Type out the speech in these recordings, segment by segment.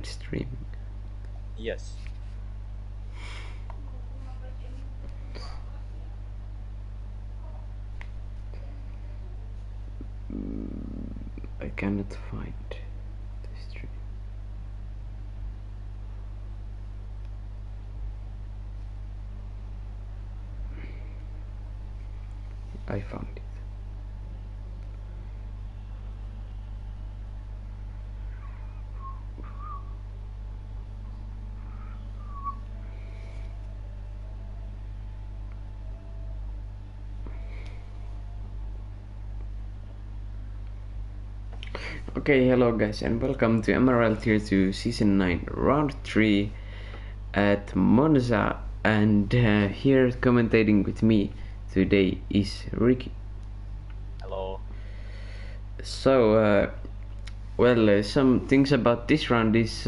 live streaming. Yes. I cannot find the stream. I found it. Okay, hello guys and welcome to MRL Tier 2 Season 9 Round 3 at Monza, and here commentating with me today is Ricky. Hello. So, some things about this round is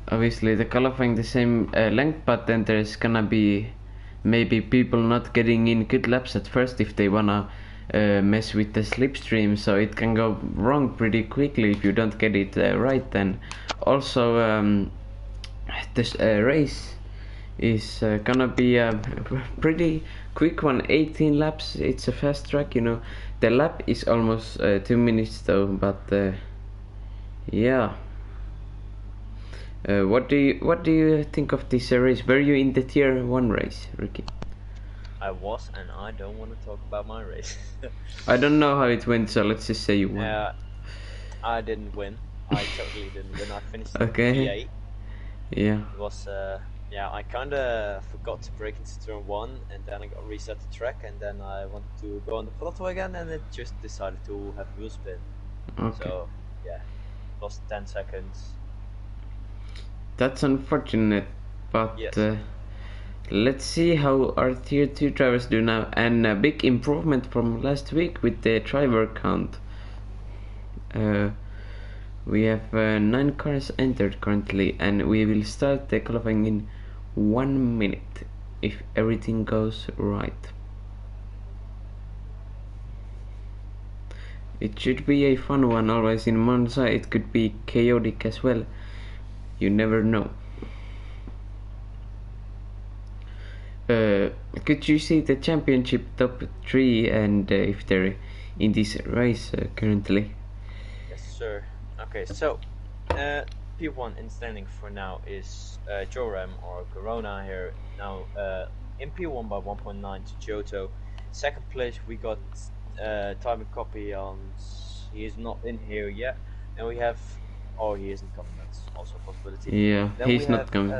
obviously the qualifying the same length, but then there's gonna be maybe people not getting in good laps at first if they wanna mess with the slipstream, so it can go wrong pretty quickly if you don't get it right. Then also this race is gonna be a pretty quick one, 18 laps. It's a fast track, you know. The lap is almost 2 minutes though, but yeah. What do you think of this race? Were you in the tier 1 race, Ricky? I was, and I don't want to talk about my race. I don't know how it went, so let's just say you won. I didn't win. I totally didn't win. I finished Okay. P8. Yeah. It was, I kinda forgot to break into turn 1, and then I got reset the track, and then I wanted to go on the throttle again, and it just decided to have wheel spin. Okay. So, yeah, lost 10 seconds. That's unfortunate, but Yes. Let's see how our tier 2 drivers do now, and a big improvement from last week with the driver count. We have 9 cars entered currently, and we will start the qualifying in 1 minute if everything goes right. It should be a fun one. Always in Monza it could be chaotic as well. You never know. Could you see the championship top 3 and if they're in this race currently? Yes, sir. Okay, so P1 in standing for now is Joram or Corona here. Now in P1 by 1.9 to Giotto. Second place we got Timing Copy on. He is not in here yet, and we have. Oh, he isn't coming. That's also a possibility. Yeah, then he's not coming.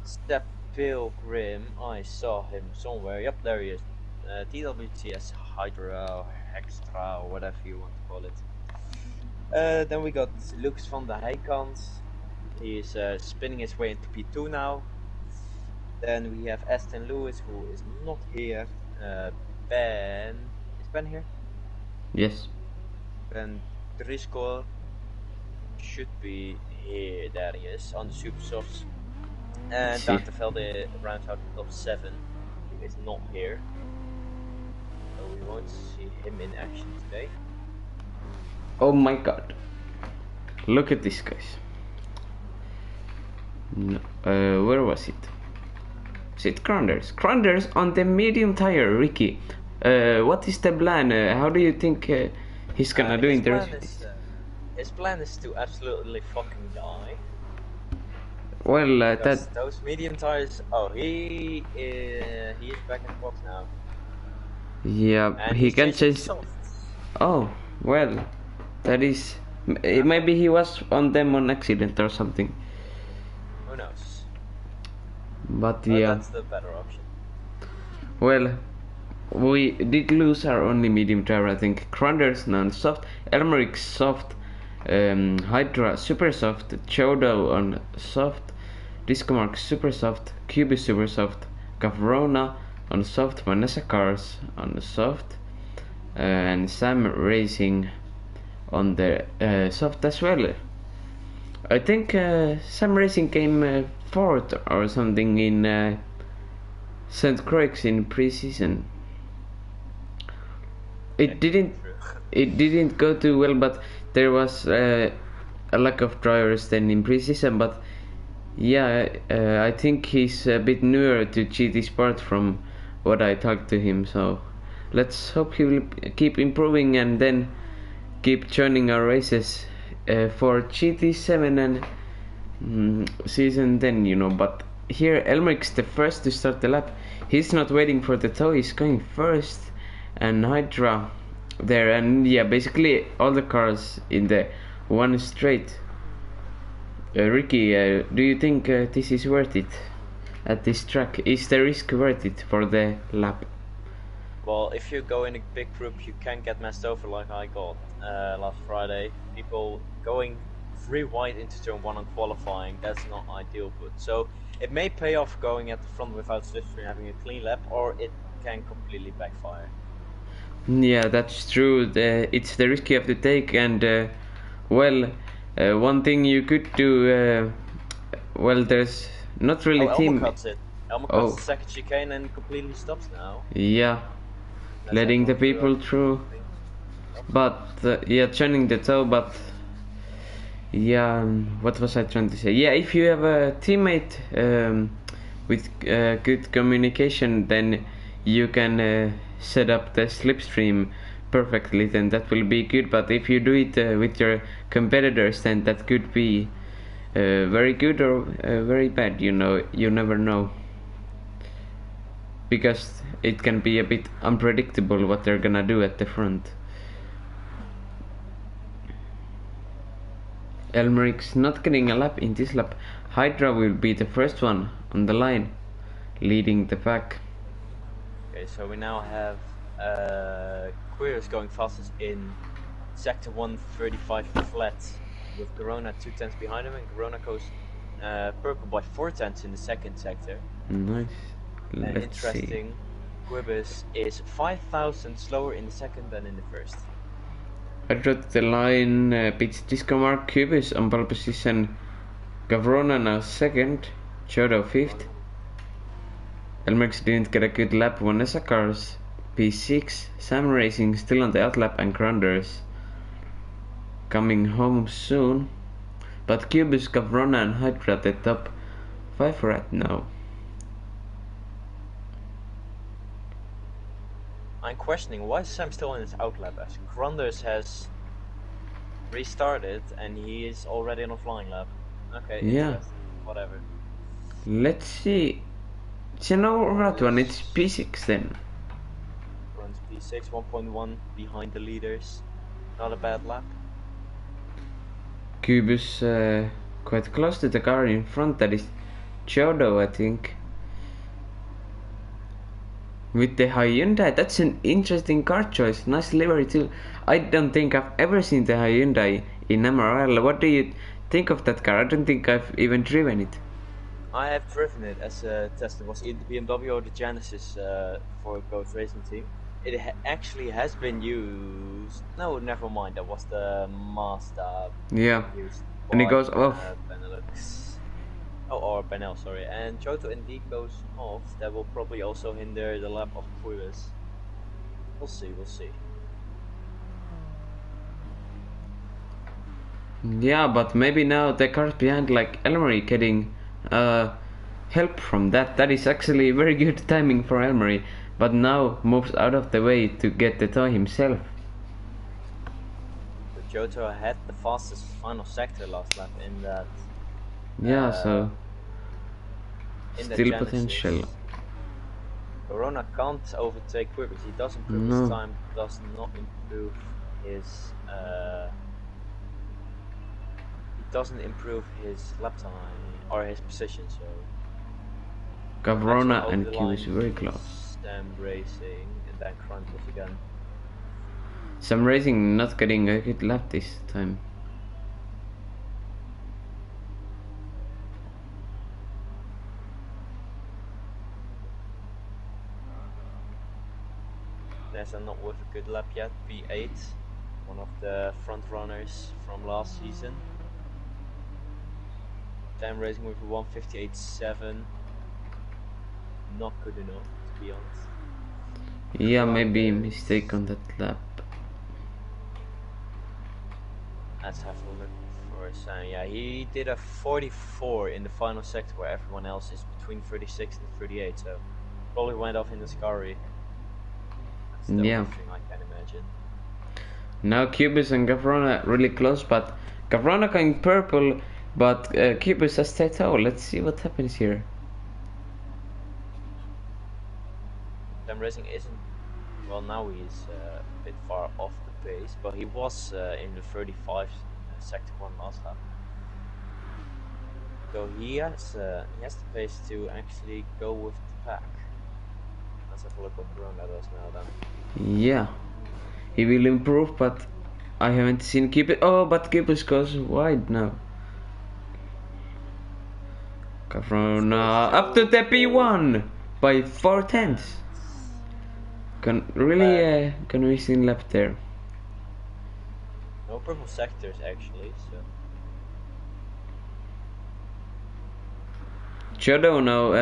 Step Pilgrim. I saw him somewhere. Yep, there he is. TWTS Hydra Extra or whatever you want to call it. Then we got Lucas van der Heijkant. He's spinning his way into P2 now. Then we have Aston Lewis, who is not here. Ben. Is Ben here? Yes. Ben Driscoll should be here. There he is on the Super Softs. And Dachtervelde rounds out the top 7. He is not here. So we won't see him in action today. Oh my god. Look at this, guys. No, where was it? Is it Cranders? Cranders on the medium tire, Ricky. What is the plan? How do you think he's gonna do in the rest of this? His plan is to absolutely fucking die. Well, that those medium tires. Oh, he is back in the box now. Yeah, and he can chase. Oh, well, that is. Maybe he was on them on accident or something. Who knows? But yeah. That's the better option. Well, we did lose our only medium driver, I think. Cranders non-soft, Elmerick soft, Hydra super soft, Chodo on soft, Discomark super soft, QB super soft, Gavrona on soft, Vanessa Cars on soft, and Sam Racing on the soft as well. I think Sam Racing came 4th or something in St. Croix in pre-season. It didn't go too well, but there was a lack of drivers than in pre-season, but yeah, I think he's a bit newer to GT Sport from what I talked to him, so let's hope he will keep improving and then keep joining our races for GT7 and season 10, you know. But here Elmeric's the first to start the lap. He's not waiting for the tow, he's going first, and Hydra there, and yeah, basically all the cars in the one straight. Ricky, do you think this is worth it at this track? Is the risk worth it for the lap? Well, if you go in a big group, you can get messed over like I got last Friday. People going 3 wide into turn 1 on qualifying, that's not ideal. But so it may pay off going at the front without slipstream having a clean lap, or it can completely backfire. Yeah, that's true. It's the risk you have to take, and well, one thing you could do. Well, there's not really team. Elmer cuts it. Elmer cuts the second chicane and completely stops now. Yeah, That's letting the people through. But yeah, turning the toe. But yeah, what was I trying to say? Yeah, if you have a teammate with good communication, then you can set up the slipstream perfectly, then that will be good. But if you do it with your competitors, then that could be very good or very bad, you know. You never know, because it can be a bit unpredictable what they're gonna do at the front. Elmeric's not getting a lap in this lap. Hydra will be the first one on the line, leading the pack. Okay, so we now have Queers going fastest in sector 135 flat, with Corona 2/10 behind him, and Corona goes purple by 4/10 in the second sector. Nice. And interesting, Quibus is 5,000 slower in the second than in the first. I dropped the line, pits disco mark, Cubis on pole position, Gavrona now second, Chodo fifth. Elmerix didn't get a good lap, Vanessa cars P6, Sam Racing still on the outlap, and Granders coming home soon. But Cubis, Gavrona and Hydra at the top 5 right now. I'm questioning why is Sam still in his outlap, as Granders has restarted and he is already on a flying lap. Okay, yeah, whatever. Let's see. You know that one, it's P6 then. Runs P6, 1.1 behind the leaders. Not a bad lap. Cubus quite close to the car in front, that is Chodo, I think. With the Hyundai, that's an interesting car choice. Nice livery too. I don't think I've ever seen the Hyundai in MRL. What do you think of that car? I don't think I've even driven it. I have driven it as a test. It was either the BMW or the Genesis for Ghost Racing Team. It actually has been used. No, never mind. That was the Mazda. Yeah, and it goes off. Benelux. Oh, or Benel, sorry. And Choto indeed goes off. That will probably also hinder the lap of Quillis. We'll see, we'll see. Yeah, but maybe now the cars behind, like Elmery, getting help from that. That is actually very good timing for Elmery, but now moves out of the way to get the toy himself. But Choto had the fastest final sector last lap in that. Yeah, so in still potential. Corona can't overtake Quibus. He does improve his time, does not improve his. He doesn't improve his lap time or his position. So. Gavrona and Q is very close. Sam Racing and then Crunches again. Sam Racing not getting a good lap this time. Nessa not with a good lap yet, P8, one of the front runners from last season. Sam Racing with a 158.7, not good enough to be honest. Yeah, maybe a mistake on that lap. Let's have a look we're saying. Yeah, he did a 44 in the final sector where everyone else is between 36 and 38, so probably went off in the scurry. That's the Yeah. only thing I can imagine. Now Cubus and Gavrona really close, but Gavrona going purple, but Cubus has Taito. Let's see what happens here. Sam Racing isn't, well, now he's a bit far off the pace, but he was in the 35 sector 1 last lap. So he has the pace to actually go with the pack. Let's have a look what Corona does now then. Yeah, he will improve, but I haven't seen Cubus. Oh, but Cubus goes wide now. Gavrona up to the P1 by 4/10. Really convincing lap there. No purple sectors actually, so. Chodo now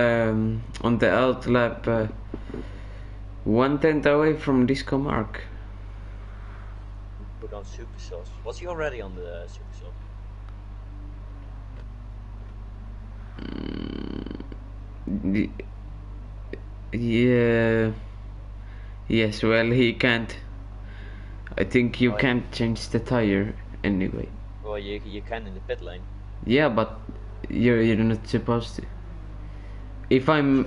on the out lap 1/10 away from disco mark. Put on super sauce. Was he already on the super sauce? Yeah. Yes, well, he can't. I think you can't change the tire anyway. Well, you can in the pit lane. Yeah, but you're not supposed to. If I'm...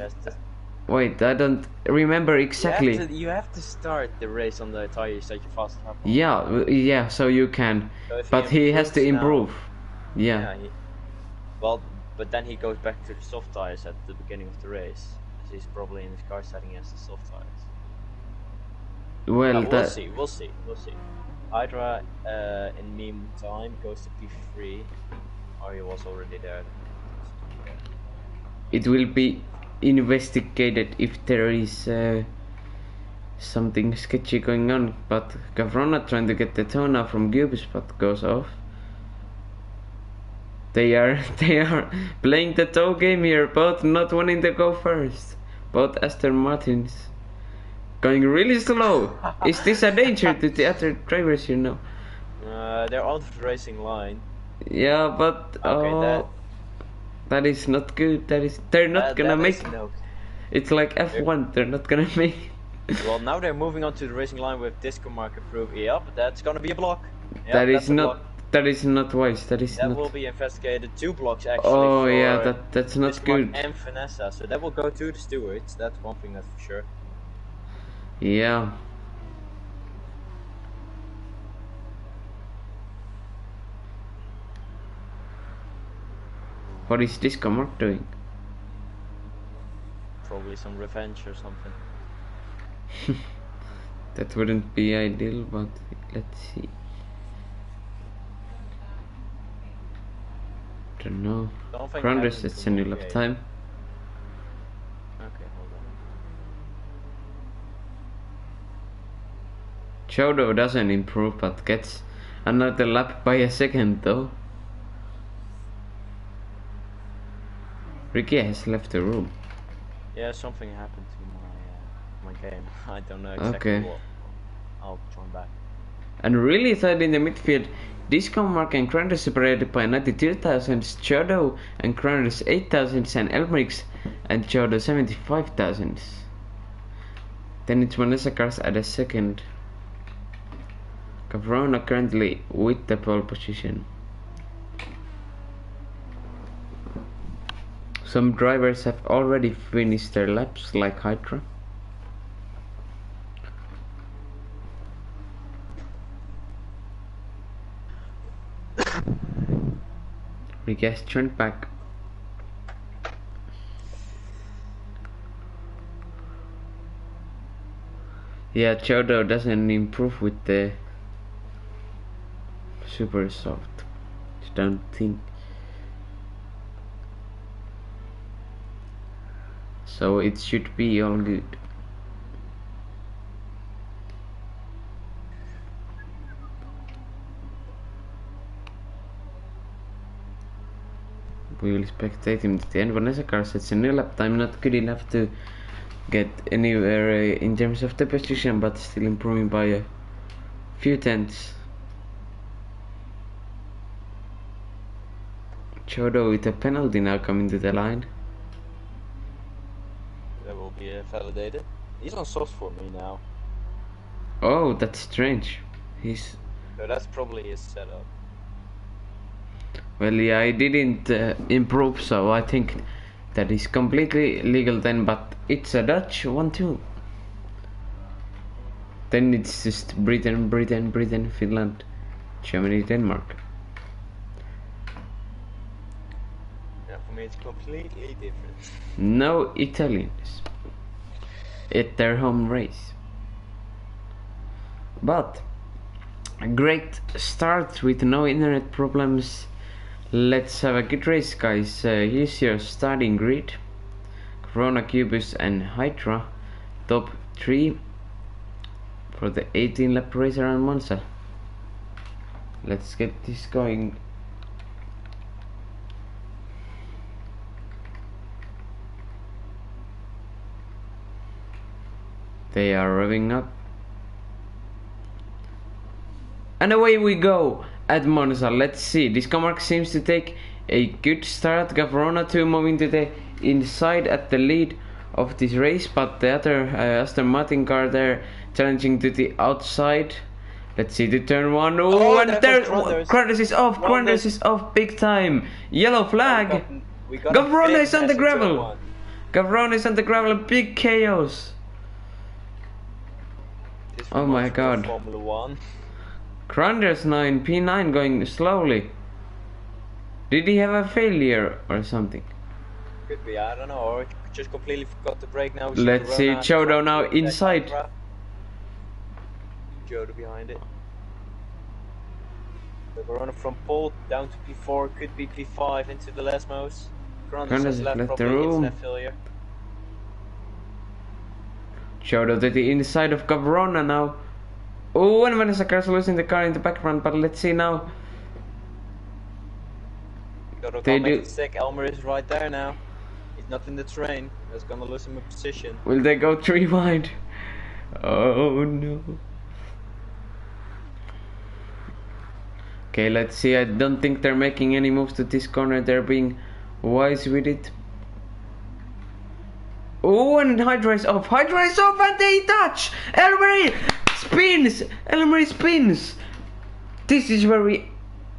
Wait, I don't remember exactly. You have to start the race on the tires that you fast have on. Yeah, so you can. So but he has to improve. Now, yeah. Well, but then he goes back to the soft tires at the beginning of the race. As he's probably in his car setting as the soft tires. Well, we'll see. Hydra, in meantime, goes to P3. Or he was already there. It will be investigated if there is something sketchy going on, but Gavrona trying to get the Tona from Gubus, but goes off. They are playing the toe game here, both not wanting to go first. Both Aston Martins going really slow. Is this a danger to the other drivers here now? They're on the racing line. Yeah, but okay, that is not good. They're not gonna make. It's like F1. They're not gonna make. Well, now they're moving on to the racing line with disco mark approved. Yep, that's gonna be a block. Yep, that is not. That is not wise. That will be investigated. 2 blocks actually. Oh yeah, that's not good. And Vanessa, so that will go to the stewards. That's one thing that's for sure. Yeah. What is this Mark doing? Probably some revenge or something. That wouldn't be ideal, but let's see. Don't know. Grounders, it's a new lap time. Okay, hold on. Chodo doesn't improve, but gets another lap by a second though. Ricky has left the room. Yeah, something happened to my game. I don't know exactly what. I'll join back. And really tight in the midfield. Disco Mark and Grounders separated by 92,000, Chodo and Grounders 8,000, and Elmerix and Chodo 75,000. Then it's Vanessa Cars at a second. Gavrona currently with the pole position. Some drivers have already finished their laps, like Hydra. We guess turned back. Yeah, Chodo doesn't improve with the super soft. I don't think. So it should be all good. We will spectate him to the end. Vanessa Car sets a new lap time, not good enough to get anywhere in terms of the position, but still improving by a few tenths. Chodo with a penalty now coming to the line. That will be validated. He's on soft for me now. Oh, that's strange. So that's probably his setup. Well, yeah, I didn't improve, so I think that is completely legal then, but it's a Dutch 1-2. Then it's just Britain, Finland, Germany, Denmark. Yeah, for me it's completely different. No Italians at their home race. But a great start with no internet problems. Let's have a good race, guys. Here's your starting grid. Corona, Cubus and Hydra. Top 3 for the 18 lap race around Monza. Let's get this going. They are revving up. And away we go at Monza. Let's see. This Comarch seems to take a good start. Gavrona 2 moving to the inside at the lead of this race, but the other Aston Martin car there challenging to the outside. Let's see the turn 1. Oh, and there Corners is off. Corners is off big time. Yellow flag. Gavrona is on the gravel. Gavrona is on the gravel. Big chaos. Oh my god. Formula 1. Cranders 9, P9 going slowly. Did he have a failure or something? Could be, I don't know, or just completely forgot to brake now. Let's see Chodo now inside. Chodo behind it. The Verona from pole down to P4, could be P5 into the Lesmos. Cranders left the room. Failure. Chodo to the inside of Gavrona now. Oh, and Vanessa Car's losing the car in the background, but let's see now. They do. Sick. Elmer is right there now. He's not in the train. That's gonna lose him a position. Will they go 3 wide? Oh no. Okay, let's see. I don't think they're making any moves to this corner. They're being wise with it. Oh, and Hydra is off. Hydra is off and they touch. Elmery spins. Elmery spins. This is where we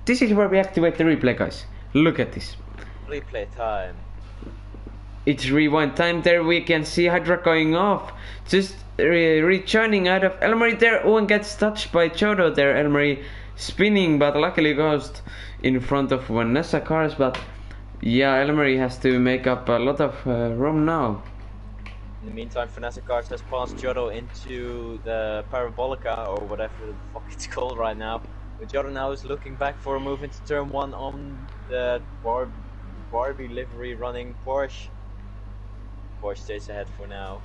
activate the replay, guys. Look at this. Replay time. It's rewind time. There we can see Hydra going off. Just returning out of Elmery there. Owen gets touched by Chodo there. Elmery spinning, but luckily goes in front of Vanessa cars. But yeah, Elmery has to make up a lot of room now. In the meantime, Vanessa Cars has passed Chodo into the Parabolica, or whatever the fuck it's called right now. But Chodo now is looking back for a move into turn 1 on the Barbie livery running Porsche. Porsche stays ahead for now.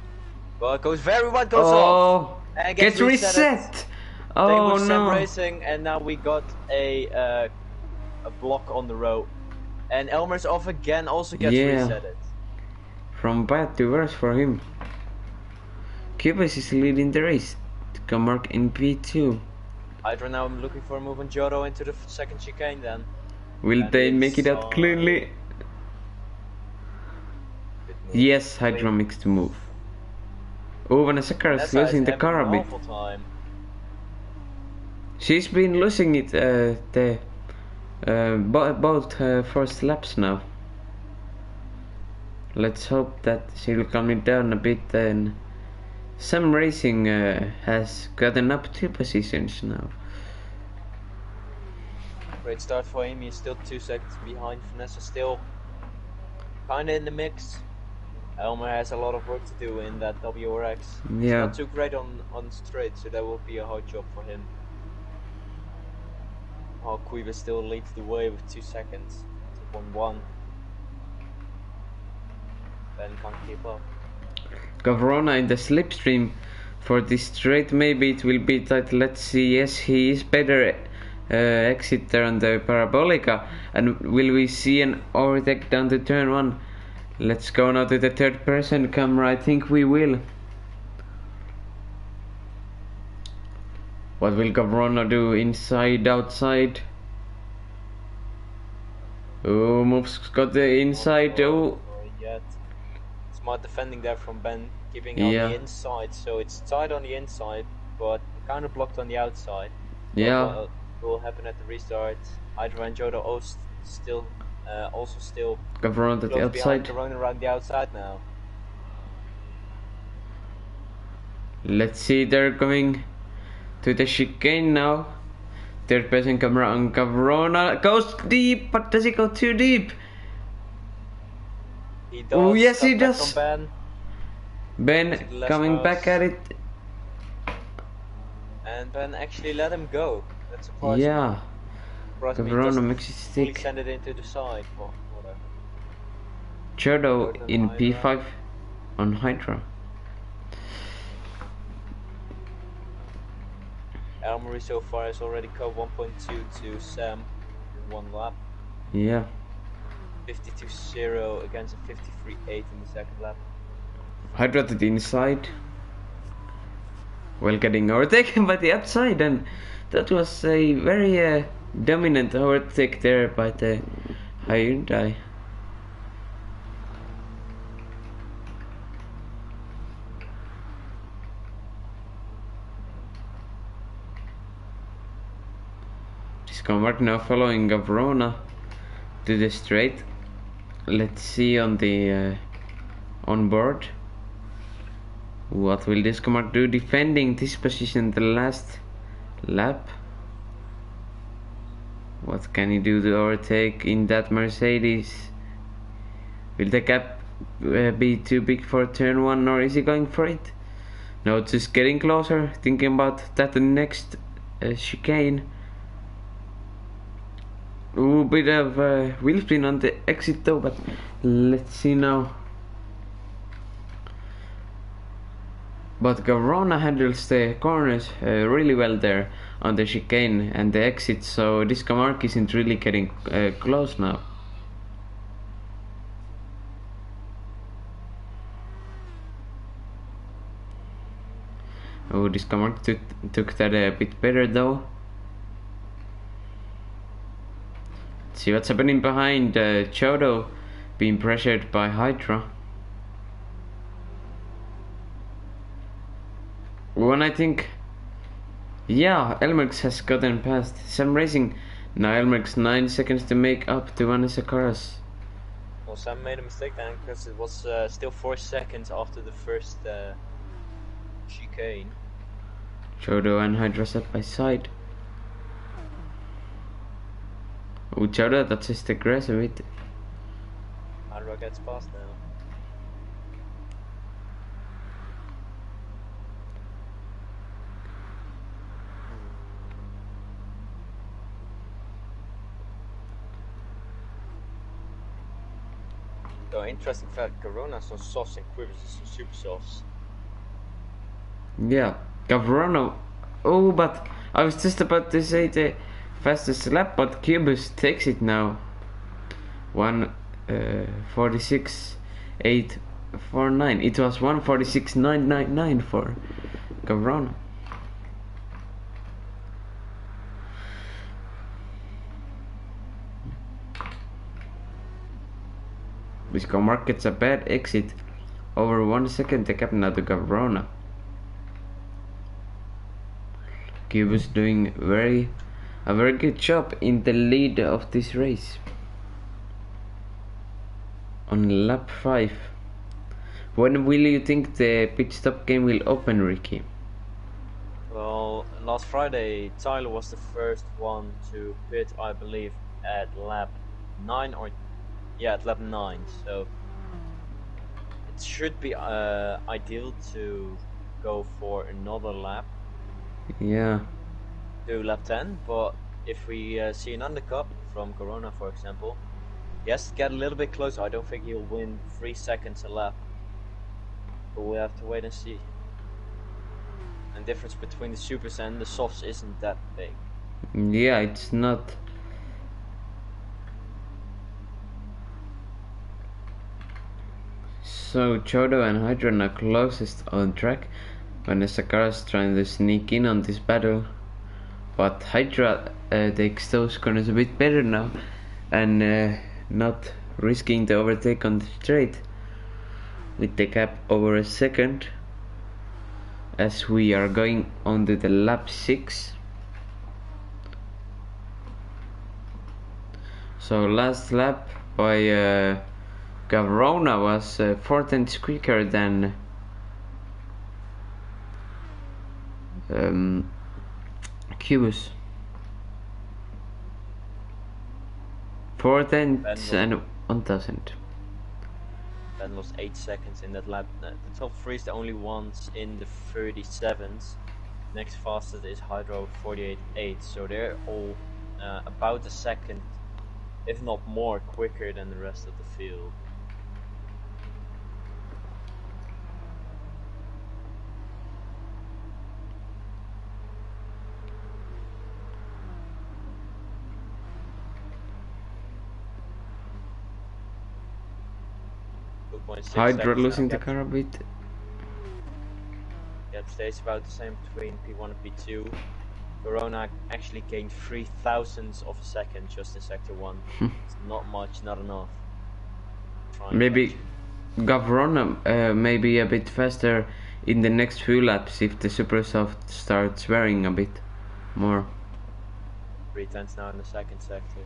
Well, it goes very wide, goes off. And gets reset. Oh no. Racing, and now we got a block on the road. And Elmer's off again, also gets resetted. From bad to worse for him. Cubas is leading the race. Comarch in P2. Hydra now looking for a move on Chodo into the second chicane then. Will they make it out cleanly? Yes, Hydra makes the move. Oh, Vanessa Car is losing the car a bit. She's been losing it both first laps now. Let's hope that she'll calm it down a bit. And Sam Racing has gotten up 2 positions now. Great start for him. He's still 2 seconds behind. Vanessa still kinda in the mix. Elmer has a lot of work to do in that WRX. Yeah. He's not too great on straight, so that will be a hard job for him. Cueva still leads the way with 2 seconds. 2.1. Ben can't keep up. Gavrona in the slipstream for this straight. Maybe it will be tight. Let's see. Yes, he is better exit there on the Parabolica. And will we see an overtake down to turn 1? Let's go now to the third person camera. I think we will. What will Gavrona do? Inside, outside? Oh, Move's got the inside. Oh, Yet. Smart defending there from Ben, keeping on the yeah, inside, so it's tight on the inside, but kind of blocked on the outside. But yeah. what will happen at the restart? Hydra and Jodo still, also still Gavron at the close behind, outside. running around the outside now. Let's see, they're going to the chicane now. Third person camera on Gavrona. Goes deep, but does he go too deep? He does. Oh, yes, he Cut back does. from Ben coming house. back at it. And Ben actually let him go. That's surprising. Yeah. Surprised me. Gavrona makes it Fully stick. send it into the side. Well, whatever. Jodo in Hydra. P5 on Hydra. Elmery so far has already cut 1.2 to Sam in one lap. Yeah. 52-0 against a 53-8 in the second lap. Hydra to the inside. Well, getting overtaken by the outside, and that was a very dominant overtake there by the Hyundai. Discomark now following Gavrona to the straight. Let's see on the on board. What will Discomark do defending this position the last lap? What can he do to overtake in that Mercedes? Will the gap be too big for turn 1, or is he going for it? No, just getting closer, thinking about that the next chicane. Ooh, bit of wheel spin on the exit though, but let's see now. But Gavrona handles the corners really well there on the chicane and the exit, so Discomark isn't really getting close now. Oh, Discomark took that a bit better though. Let's see what's happening behind Jodo being pressured by Hydra. When I think, yeah, Elmerx has gotten past Sam Racing. Now Elmerx 9 seconds to make up to Vanessa Caras. Well, Sam made a mistake then because it was still 4 seconds after the first chicane. Jodo and Hydra side by side. Oh, Jodo, that's just aggressive. It. Hydra gets past now. So interesting fact, Corona's on softs and Quivers is on super softs. Yeah, Gavrona. Oh, but I was just about to say the fastest lap, but Cubus takes it now. 1:46.849. It was 1:46.999 for Gavrona. Discomark gets a bad exit. Over 1 second the gap now to Gavrona. Cubus doing a very good job in the lead of this race. On lap 5. When will you think the pit stop game will open, Ricky? Well, last Friday, Tyler was the first one to pit, I believe, at lap 9 or... yeah, at lap 9, so... it should be ideal to go for another lap. Yeah. To lap 10, but if we see an undercut from Corona, for example, he has to get a little bit closer. I don't think he'll win 3 seconds a lap, but we'll have to wait and see. And the difference between the supers and the softs isn't that big. Yeah, it's not. So Jodo and Hydra are closest on track. Vanessa Caras trying to sneak in on this battle, but Hydra takes those corners a bit better now, and not risking the overtake on the straight with the gap over a second, as we are going on to the lap 6. So last lap by Gavrona was 4 tenths quicker than Cubus. 4 tenths and 1,000. Ben lost 8 seconds in that lap. The top 3 is the only ones in the 37s. Next fastest is Hydro 48.8, so they're all about a second, if not more, quicker than the rest of the field. Hydro losing the car a bit. Yeah, it stays about the same between P1 and P2. Verona actually gained 3 thousandths of a second just in sector 1. It's not much, not enough. Maybe Gavrona maybe a bit faster in the next few laps if the Supersoft starts wearing a bit more. 3 tenths now in the second sector.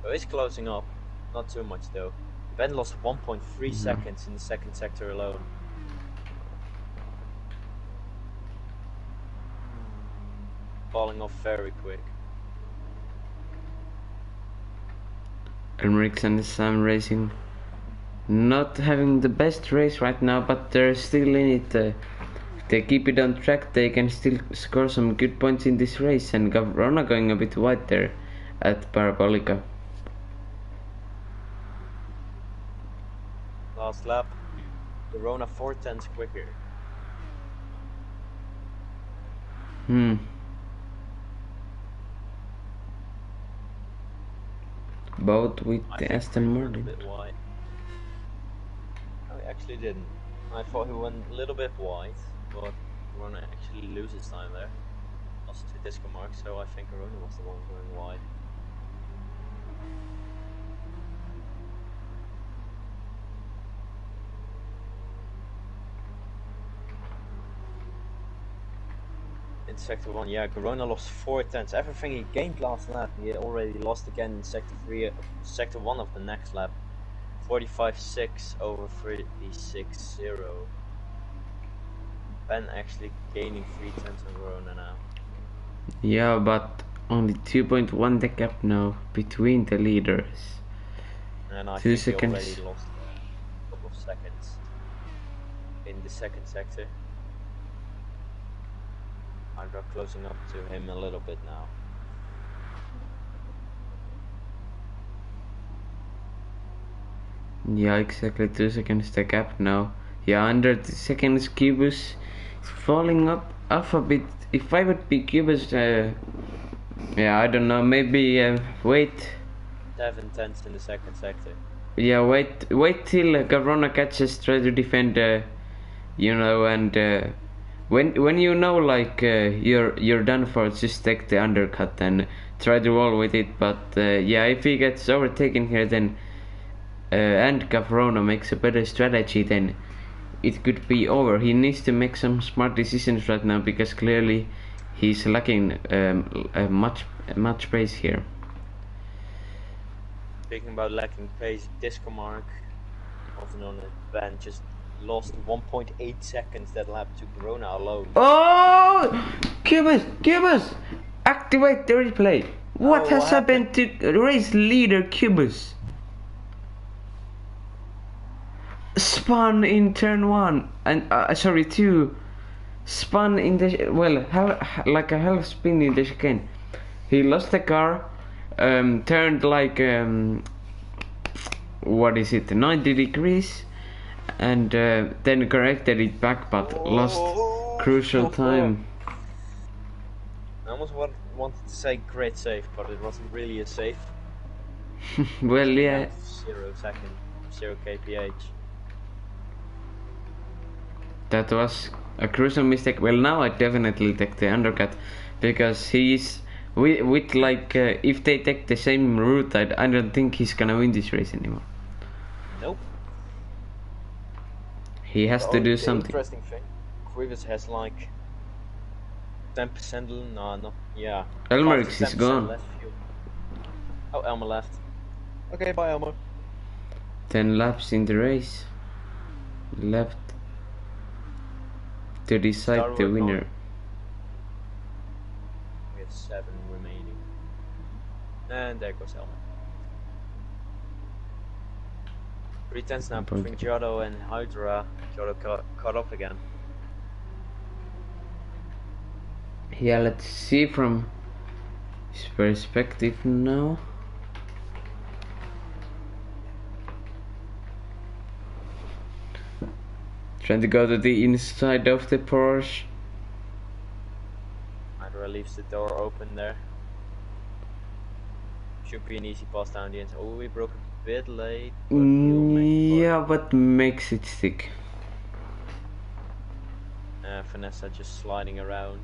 So it's closing up, not too much though. Ben lost 1.3 seconds in the second sector alone. Falling off very quick. Emmerich and Sam racing, not having the best race right now, but they're still in it. If they keep it on track, they can still score some good points in this race. And Gavrona going a bit wide there at Parabolica. Last lap, Verona 4 tenths quicker. Both with the Aston Martin. A bit wide. No, he actually didn't. I thought he went a little bit wide, but Verona actually loses time there. Lost 2 disco marks, so I think Verona was the one going wide. In sector 1, yeah, Verona lost 4 tenths. Everything he gained last lap, he already lost again in sector 3, sector 1 of the next lap. 45.6 over 36.0. Ben actually gaining 3 tenths on Verona now. Yeah, but only 2.1 the gap now between the leaders. And I 2 think seconds. he already lost a couple of seconds in the second sector. Hydra closing up to him a little bit now. Yeah, exactly 2 seconds the gap now. Yeah, under the seconds Cubus is falling up off a bit. If I would be Cubus, yeah, I don't know, maybe wait. 7 tenths in the second sector. Yeah, wait till Gavrona catches, try to defend, you know, and when you know like you're done for, just take the undercut and try to roll with it. But yeah, if he gets overtaken here, then and Gavrona makes a better strategy, then it could be over. He needs to make some smart decisions right now because clearly he's lacking much pace here. Speaking about lacking pace, Disco Mark, also known as Ben, just lost 1.8 seconds that lap to Verona alone. Oh! Cubus! Activate the replay! What has happened to race leader Cubus? Spun in turn 1 and sorry 2. Spun in the like a half spin in the chicane. He lost the car, turned like what is it, 90 degrees, and then corrected it back, but lost crucial time. I almost wanted to say great save, but it wasn't really a save. Well, yeah. 0 second, 0 kph. That was a crucial mistake. Well, now I definitely take the undercut because he's With like, if they take the same route, I don't think he's gonna win this race anymore. Nope. He has to do something. Interesting thing, Cuevas has like 10%. No, yeah. Elmerix is gone. Less fuel. Oh, Elmer left. Okay, bye, Elmer. 10 laps in the race left to decide the winner. We have 7 remaining. And there goes Elmer. 3 tenths now between Giotto and Hydra. Giotto caught up again. Yeah, let's see from his perspective now. Trying to go to the inside of the Porsche. Hydra leaves the door open there. Should be an easy pass down the end. Oh, we broke a bit late. Yeah, but makes it stick. Vanessa just sliding around.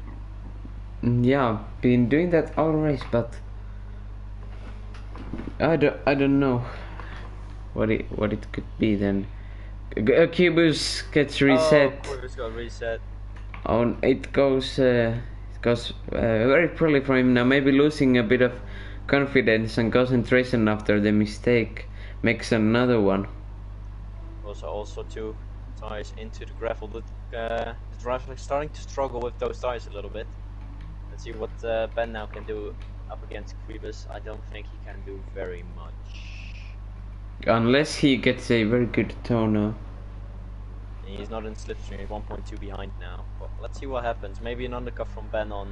Yeah, been doing that all race, but I don't know what it could be then. Cubus gets reset. Oh, Cubus got reset. Oh, it goes very poorly for him now. Maybe losing a bit of confidence and concentration after the mistake makes another one. Also 2 tires into the gravel. The driver is starting to struggle with those tires a little bit. Let's see what Ben now can do up against Cubus. I don't think he can do very much. Unless he gets a very good toner. He's not in slipstream, he's 1.2 behind now. But let's see what happens. Maybe an undercut from Ben on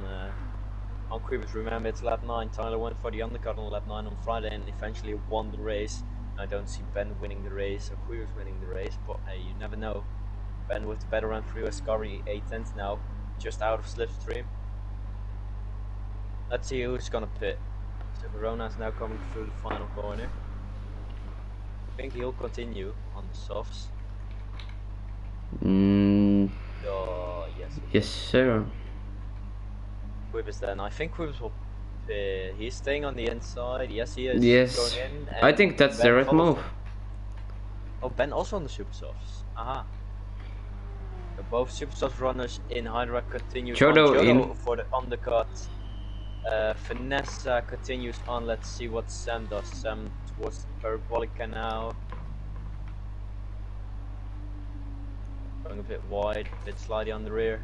Cubus. Remember, it's lap 9. Tyler went for the undercut on lap 9 on Friday and eventually won the race. I don't see Ben winning the race or Cubus winning the race, but hey, you never know. Ben with the better run through Ascari 8 tenths now, just out of slipstream. Let's see who's gonna pit. So Verona's now coming through the final corner. I think he'll continue on the softs. Yes. Yes, sir. Quibus then. I think Quibus will pit. He's staying on the inside. Yes, he is. Yes. Going in, I think that's Ben the right move. Oh, Ben also on the super softs. Aha. So both super soft runners in Hydra continue. Giotto in for the undercut. Vanessa continues on. Let's see what Sam does. Sam towards the parabolica now. Going a bit wide, a bit slidey on the rear.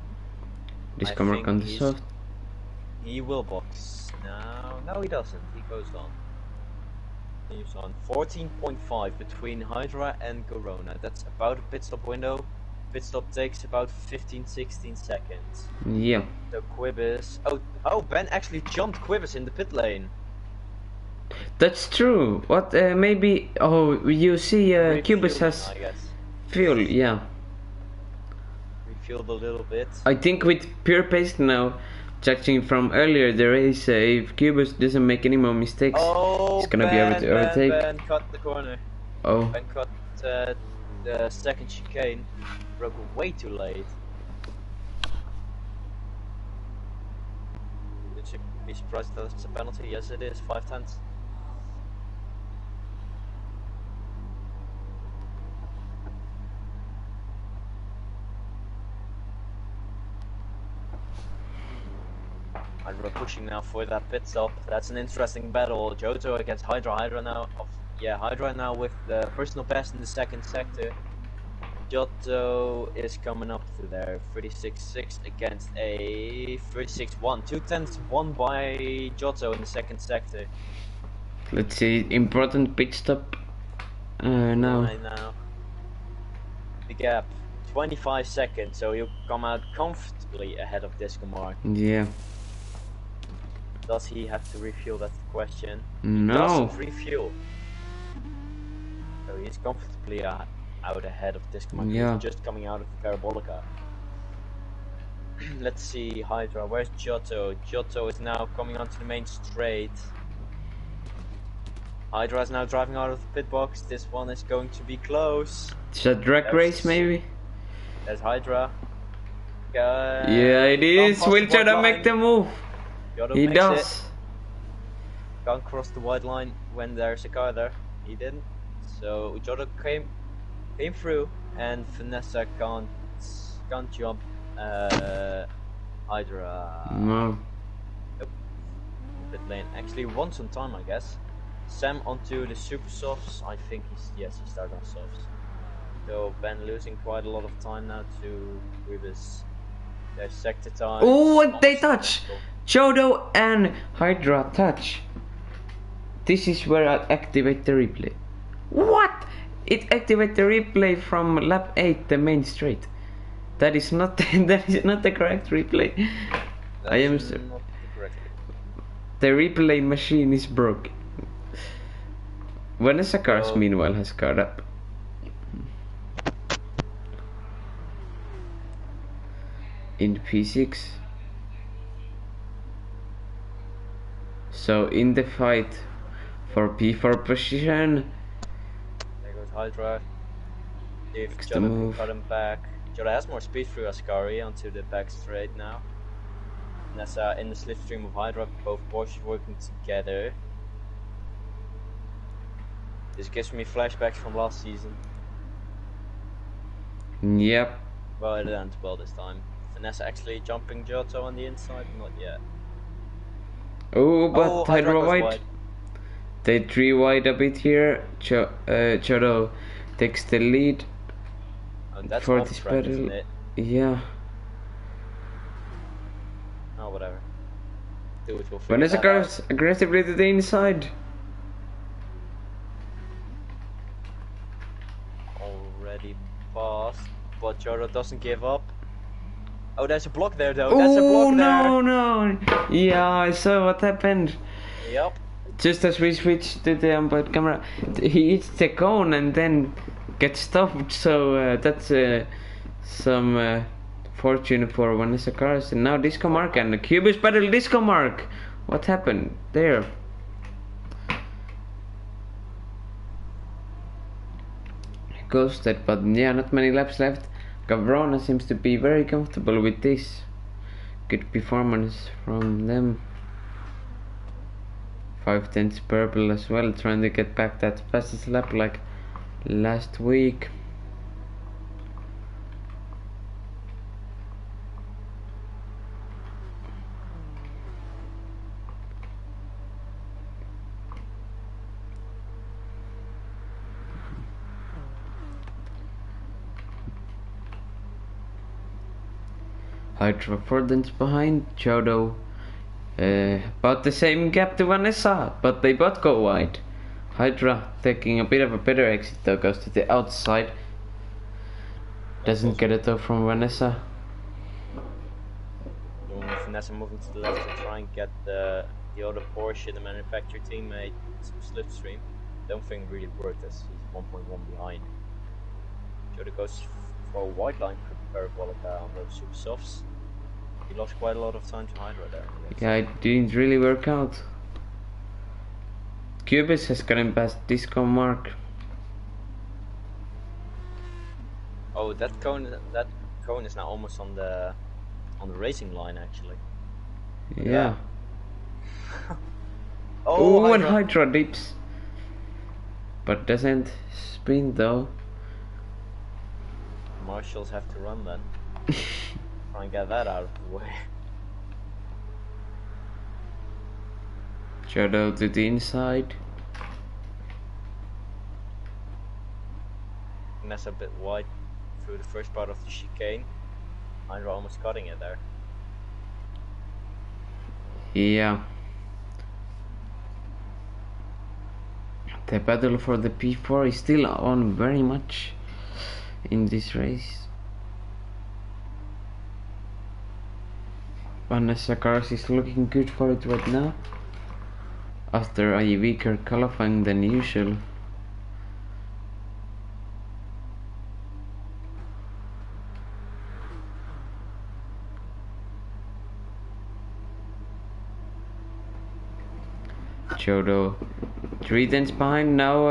This camera on the soft. He will box. No he doesn't. He goes on. He's on 14.5 between Hydra and Corona. That's about a pit stop window. Pit stop takes about 15-16 seconds. Yeah. So Quibus. Oh, Ben actually jumped Quibus in the pit lane. That's true. What? Maybe. Oh, you see, Cubus has fuel. Yeah. Refueled a little bit. I think with pure pace now, judging from earlier the race, if Cubus doesn't make any more mistakes, he's gonna be able to overtake. Ben cut the corner. Oh. Ben cut the second chicane. Broke way too late. Did you be surprised that it's a penalty? Yes, it is. 5 tenths. Hydra pushing now for that pit stop. That's an interesting battle. Giotto against Hydra. Hydra now with the personal best in the second sector. Giotto is coming up to there. 36.6 against a 36.1. 2 tenths won by Giotto in the second sector. Let's see, important pit stop now. Right now. The gap, 25 seconds, so he'll come out comfortably ahead of Disco Mark. Yeah. Does he have to refuel? That's the question. No. He doesn't refuel. So he's comfortably out ahead of Disco Mark. Yeah. He's just coming out of the Parabolica. Let's see, Hydra. Where's Giotto? Giotto is now coming onto the main straight. Hydra is now driving out of the pit box. This one is going to be close. It's a drag race, maybe? There's Hydra. Yeah, it is. Will Giotto make the move? Giotto he makes does. can't cross the white line when there's a car there. He didn't. So Jodo came through, and Vanessa can't jump Hydra. No. Nope. Pit lane. Actually, once on time, I guess. Sam onto the super softs. I think he started on softs. So Ben losing quite a lot of time now to Grievous. Their sector time. Oh, what they touch! Jodo and Hydra touch. This is where I activate the replay. What? It activates the replay from lap 8, the main straight. That is not the correct replay. That's I am not the correct. The replay machine is broken. Vanessa Cars meanwhile has caught up. In P6. So in the fight for P4 position. There goes Hydra. If Next Jodo can move. cut him back. Jodo has more speed through Ascari onto the back straight now. Vanessa in the slipstream of Hydra, both Porsches working together. This gives me flashbacks from last season. Yep. Well, it ends well this time. Vanessa actually jumping Giotto on the inside? Not yet. Oh, but Hydra goes wide. They 3 wide a bit here. Jodo takes the lead That's for off this track, isn't battle. it? Yeah. Oh, whatever. Do it, we'll figure Vanessa that Cars aggressively to the inside. out. Already passed, but Jodo doesn't give up. Oh, there's a block there though. That's a Oh block there. no! Yeah, I saw what happened. Yep. Just as we switched to the onboard camera, he hits the cone and then gets stopped. So that's some fortune for Vanessa Cars. And now Disco Mark and the Cubis battle Disco Mark. What happened there? Ghosted, but yeah, not many laps left. Gavrona seems to be very comfortable with this. Good performance from them. 5/10 purple as well, trying to get back that fastest lap like last week. Hydra 4 tenths behind. Jodo about the same gap to Vanessa, but they both go wide. Hydra taking a bit of a better exit though, goes to the outside. Doesn't get it though from Vanessa. Vanessa moving to the left to try and get the other Porsche, the manufacturer teammate, some slipstream. Don't think it really worked as he's 1.1 behind. Jodo goes for a wide line very volatile on those super softs. He lost quite a lot of time to Hydra there. Yeah, it didn't really work out. Cubis has gotten past Disco Mark. Oh, that cone is now almost on the racing line actually. Yeah. Oh, and Hydra dips. But doesn't sprint though. Marshals have to run then. Try and get that out of the way. Jodo to the inside. And that's a bit wide through the first part of the chicane. Hydra almost cutting it there. Yeah. The battle for the P4 is still on very much in this race. Vanessa Cars is looking good for it right now, after a weaker qualifying than usual. Jodo 3 tenths behind now,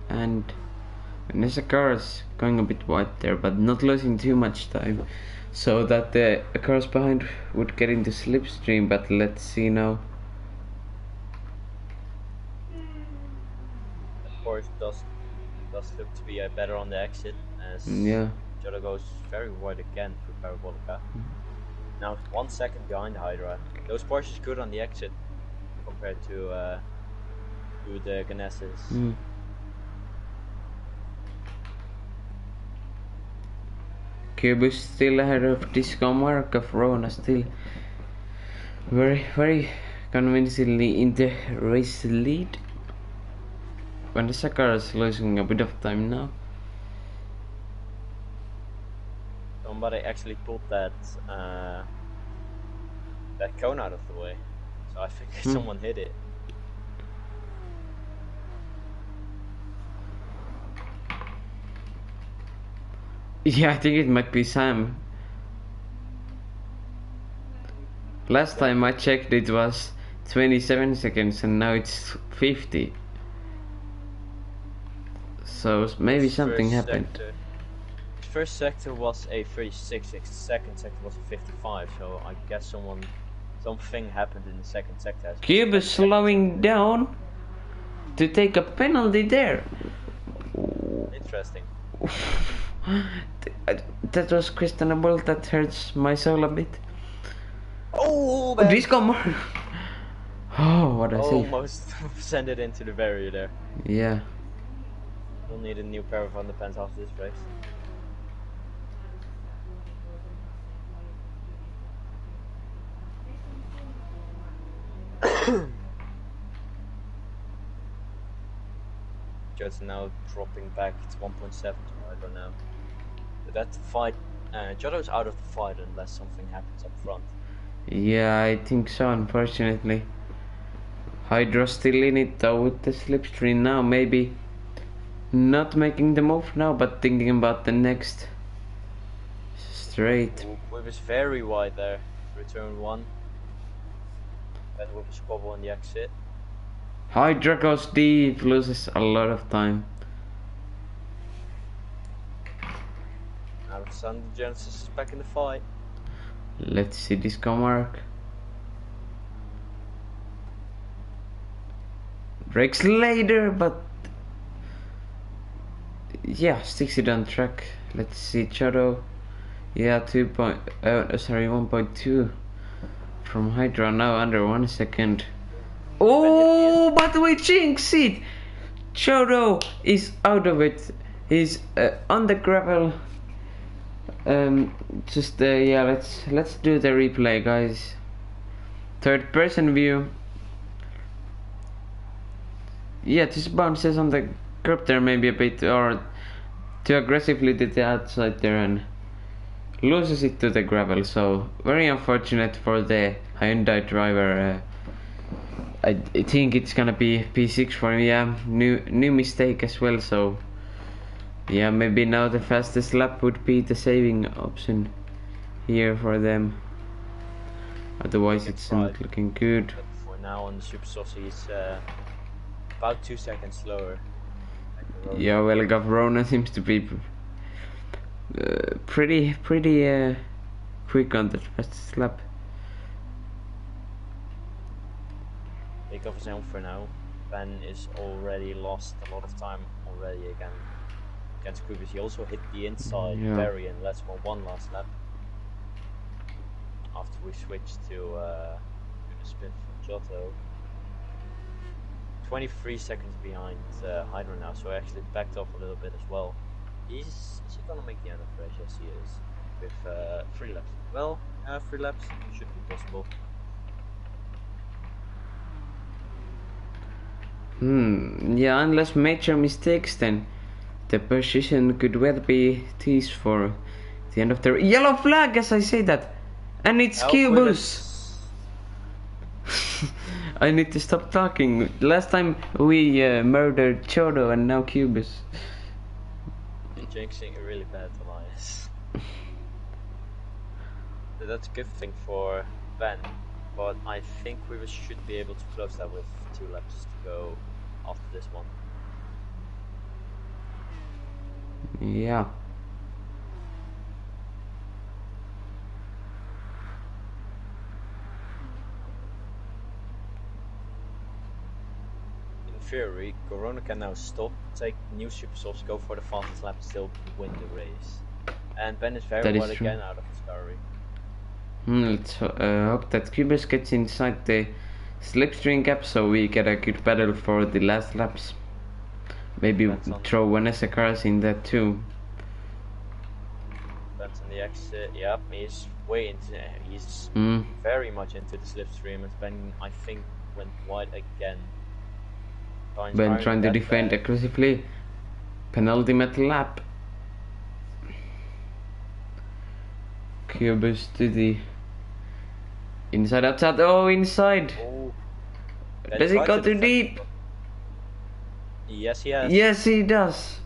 and Vanessa Cars going a bit wide there, but not losing too much time, so that the cars behind would get into slipstream. But let's see now. Porsche does look to be better on the exit, as Yeah. Jota goes very wide again through Parabolica. Now 1 second behind Hydra. Those Porsches good on the exit compared to the Ganesses. Cubus still ahead of Disco Mark of Rona, still very convincingly in the race lead. When the Sakara is losing a bit of time now. Somebody actually pulled that cone out of the way, so I think someone hit it. Yeah, I think it might be Sam. Last time I checked it was 27 seconds and now it's 50. So maybe something happened. His first sector was a 36, his second sector was a 55, so I guess something happened in the second sector. Cube is slowing down to take a penalty there. Interesting. That was questionable, that hurts my soul a bit. Oh, man. Disco Mark! Oh, what a save. Almost send it into the barrier there. Yeah. We'll need a new pair of underpants after this race. Just now dropping back to 1.7 to Hydra now. But that fight, Jodo's out of the fight unless something happens up front. Yeah, I think so, unfortunately. Hydra still in it though with the slipstream now, maybe not making the move now, but thinking about the next straight. Whip is very wide there, return 1. That whip is squabble on the exit. Hydra goes deep, loses a lot of time. Now Sandy Genesis is back in the fight. Let's see Disco Mark. Breaks later, but yeah, sticks it on track. Let's see Chado. Yeah, 1.2 from Hydra now under 1 second. Oh, but we jinx it! Chado is out of it. He's on the gravel. Yeah, let's do the replay, guys. Third person view. Yeah, just bounces on the curb there maybe a bit, or too aggressively to the outside there and loses it to the gravel. So very unfortunate for the Hyundai driver. I think it's gonna be P6 for him. Yeah, new mistake as well. So yeah, maybe now the fastest lap would be the saving option here for them. Otherwise, it's not looking good. But for now on the Super Saucy, he's about 2 seconds slower. Yeah, well, Gavrona seems to be pretty quick on the fastest lap. Take off his helm for now. Ben is already lost a lot of time already against Kubis. He also hit the inside variant one last lap. After we switched to the spin from Giotto. 23 seconds behind Hydra now, so I actually backed off a little bit as well. Is he gonna make the end of the race? Yes, he is. With 3 laps. Well, 3 laps should be possible. Yeah, unless major mistakes, then the position could well be teased for the end of the yellow flag as I say that. And it's Cubus. I need to stop talking. Last time we murdered Chodo and now Cubus. You're jinxing a really bad alliance. That's a good thing for Ben, but I think we should be able to close that with 2 laps to go after this one. Yeah. theory, Corona can now stop, take new super softs, go for the fastest lap, and still win the race. And Ben is very That is well true. again out of Ferrari. Let's hope that Cubus gets inside the slipstream gap so we get a good battle for the last laps. Maybe throw Vanessa cars in that too. That's on the exit. Yep, he's way into. He's very much into the slipstream. And Ben, I think, went wide again. Ben trying to defend aggressively. Penultimate lap. Cubus to the inside, outside. Oh, inside. Oh. Does he go too deep? Yes, he has. Yes, he does.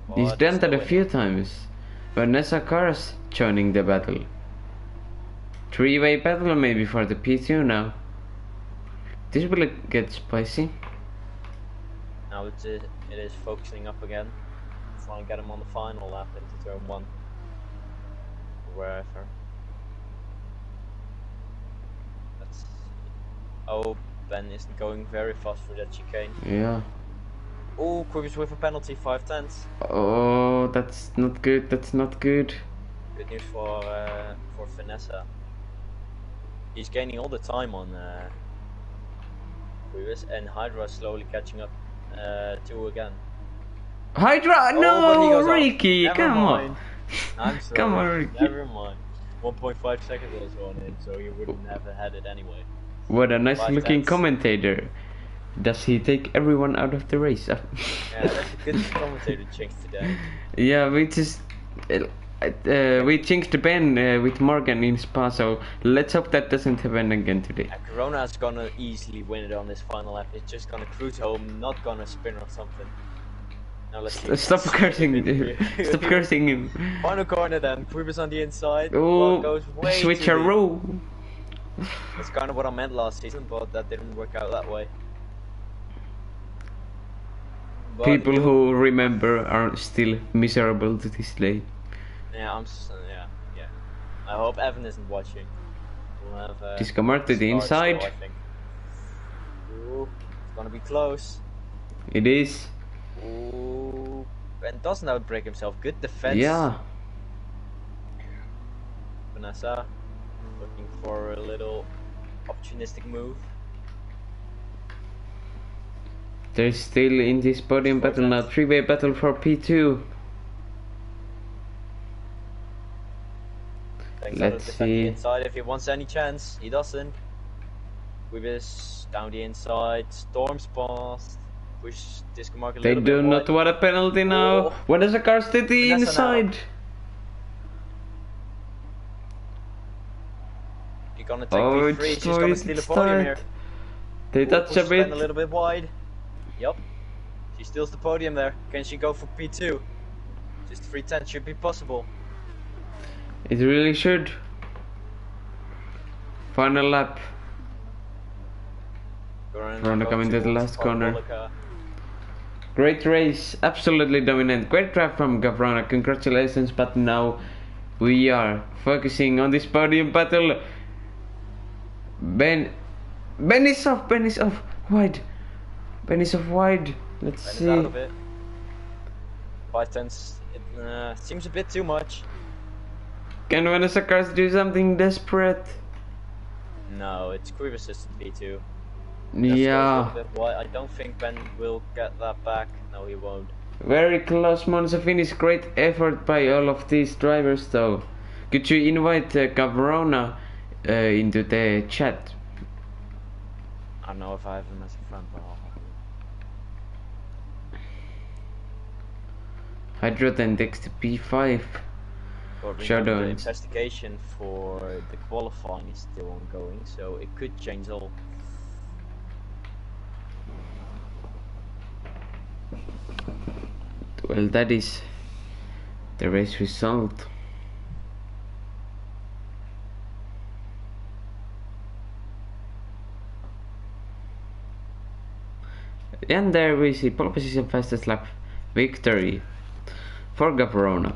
But he's done that a few times. Vanessa cars joining the battle. Three-way battle maybe for the P2 now. This will get spicy. Now it is focusing up again. Trying to get him on the final lap into turn 1. Wherever. Oh, Ben isn't going very fast for that chicane. Yeah. Oh, Cubus with a penalty, 5/10. Oh, that's not good. That's not good. Good news for Vanessa. He's gaining all the time on Cubus, and Hydra is slowly catching up to again. Hydra, no, Ricky, come on. I'm sorry. Come on, Ricky. Never mind. 1.5 seconds also on it, so you wouldn't have had it anyway. What a nice looking commentator. Does he take everyone out of the race? Yeah, that's a good commentator jinx today. Yeah, we just we jinxed Ben with Morgan in Spa, so let's hope that doesn't happen again today. Corona is gonna easily win it on this final lap. It's just gonna cruise home, not gonna spin or something. Now let's see. Stop cursing! Stop cursing him! Final corner then. Cubus on the inside. Oh, goes way switcheroo! That's kind of what I meant last season, but that didn't work out that way. But people who remember are still miserable to this day. Yeah, yeah. I hope Evan isn't watching. We'll have Discovered to the inside. I think. Ooh, it's gonna be close. It is. Ooh, Ben doesn't outbreak himself. Good defense. Yeah. Vanessa looking for a little opportunistic move. There's still in this podium battle now, three-way battle for P2. Let's see. The inside if he wants any chance. He doesn't. Cubus down the inside. Storms past. Push Disco Mark a little bit. They do not want a penalty now. Oh. What is the car to the inside? You're gonna take P3. She's gonna steal a podium here. They touch a bit. A little bit wide. Yup. She steals the podium there. Can she go for P2? Just 310 should be possible. It really should. Final lap. Corona coming to the last corner. Great race, absolutely dominant. Great drive from Gavrona, congratulations. But now we are focusing on this podium battle. Ben is off. Wide. Ben is off wide. Let's see. Ben is out of it. 5/10. It seems a bit too much. Can Vanessa cars do something desperate? No, it's crew resistant P2. Yeah. I don't think Ben will get that back. No, he won't. Very close Monza finish. Great effort by all of these drivers, though. Could you invite Gavrona into the chat? I don't know if I have him as a friend, but I'll have him. Hydra then takes the P5. Shadow. The investigation for the qualifying is still ongoing, so it could change all. Well, that is the race result. And there we see pole position, fastest lap victory for Gavrona.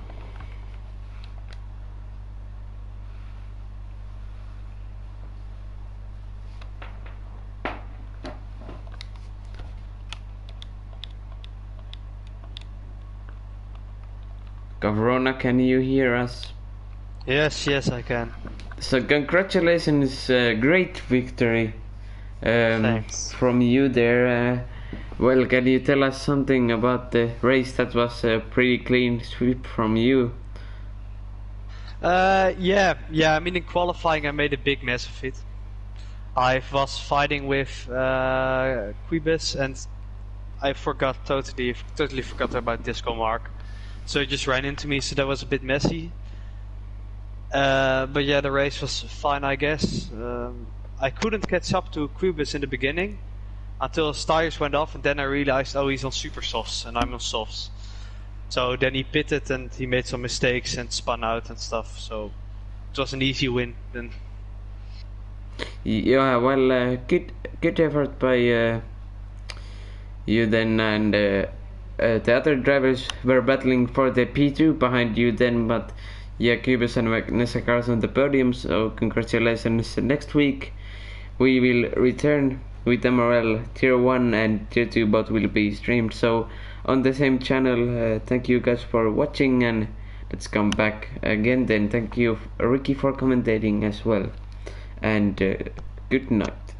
Gavrona, can you hear us? Yes, I can. So congratulations, great victory Thanks. from you there. Well, can you tell us something about the race? That was a pretty clean sweep from you. Yeah. I mean, in qualifying, I made a big mess of it. I was fighting with Quibus, and I totally forgot about Disco Mark. So he just ran into me, so that was a bit messy. But yeah, the race was fine, I guess. I couldn't catch up to Quibus in the beginning until his tires went off, and then I realized, oh, he's on super softs and I'm on softs. So then he pitted and he made some mistakes and spun out and stuff. So it was an easy win then. Yeah, well, good effort by you then, and the other drivers were battling for the P2 behind you then, but yeah, Cubus and Vanessa cars on the podium, so congratulations. Next week we will return with MRL Tier 1 and Tier 2, both will be streamed, so on the same channel. Thank you guys for watching, and let's come back again then. Thank you Ricky for commentating as well, and good night.